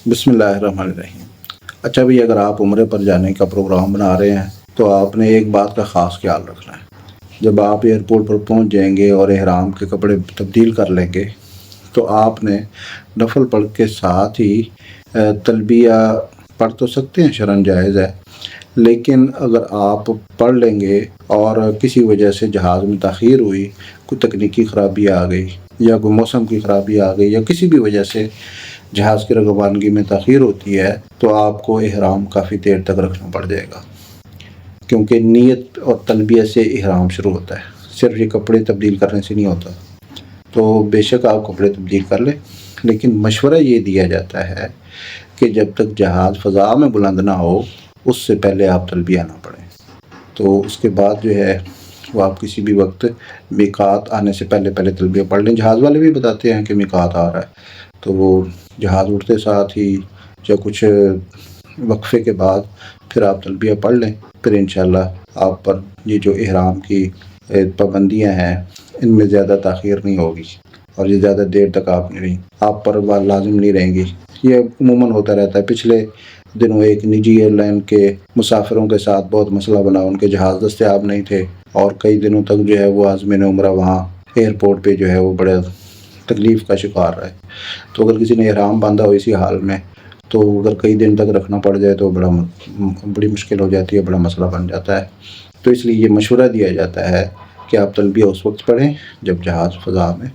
بسم اللہ الرحمن الرحیم۔ اچھا بھئی، اگر آپ عمرے پر جانے کا پروگرام بنا رہے ہیں تو آپ نے ایک بات کا خاص خیال رکھنا ہے۔ جب آپ ایئرپورٹ پر پہنچ جائیں گے اور احرام کے کپڑے تبدیل کر لیں گے تو آپ نے نفل پڑھ کے ساتھ ہی تلبیہ پڑھ تو سکتے ہیں، شرعاً جائز ہے، لیکن اگر آپ پڑھ لیں گے اور کسی وجہ سے جہاز میں تاخیر ہوئی، کوئی تکنیکی خرابی آ گئی یا کوئی موسم کی خرابی آ گئی یا کسی بھی وجہ سے جہاز کی روانگی میں تاخیر ہوتی ہے تو آپ کو احرام کافی دیر تک رکھنا پڑ جائے گا، کیونکہ نیت اور تلبیہ سے احرام شروع ہوتا ہے، صرف یہ کپڑے تبدیل کرنے سے نہیں ہوتا۔ تو بے شک آپ کپڑے تبدیل کر لیں، لیکن مشورہ یہ دیا جاتا ہے کہ جب تک جہاز فضا میں بلند نہ ہو اس سے پہلے آپ تلبیہ نہ پڑھیں۔ تو اس کے بعد جو ہے وہ آپ کسی بھی وقت میقات آنے سے پہلے تلبیہ پڑھ لیں۔ جہاز والے بھی بتاتے ہیں کہ میقات آ رہا ہے، تو وہ جہاز اٹھتے ساتھ ہی یا کچھ وقفے کے بعد پھر آپ تلبیہ پڑھ لیں، پھر انشاءاللہ آپ پر یہ جو احرام کی پابندیاں ہیں ان میں زیادہ تاخیر نہیں ہوگی اور یہ زیادہ دیر تک آپ پر لازم نہیں رہیں گی۔ یہ عموماً ہوتا رہتا ہے۔ پچھلے دنوں ایک نجی ایئر لائن کے مسافروں کے ساتھ بہت مسئلہ بنا، ان کے جہاز دستیاب نہیں تھے اور کئی دنوں تک جو ہے وہ عازمین عمرہ وہاں ایئرپورٹ پہ جو ہے وہ بڑے تکلیف کا شکار رہے۔ تو اگر کسی نے احرام باندھا ہو اسی حال میں تو اگر کئی دن تک رکھنا پڑ جائے تو بڑی مشکل ہو جاتی ہے، بڑا مسئلہ بن جاتا ہے۔ تو اس لیے یہ مشورہ دیا جاتا ہے کہ آپ تلبیہ اس وقت پڑھیں جب جہاز فضا میں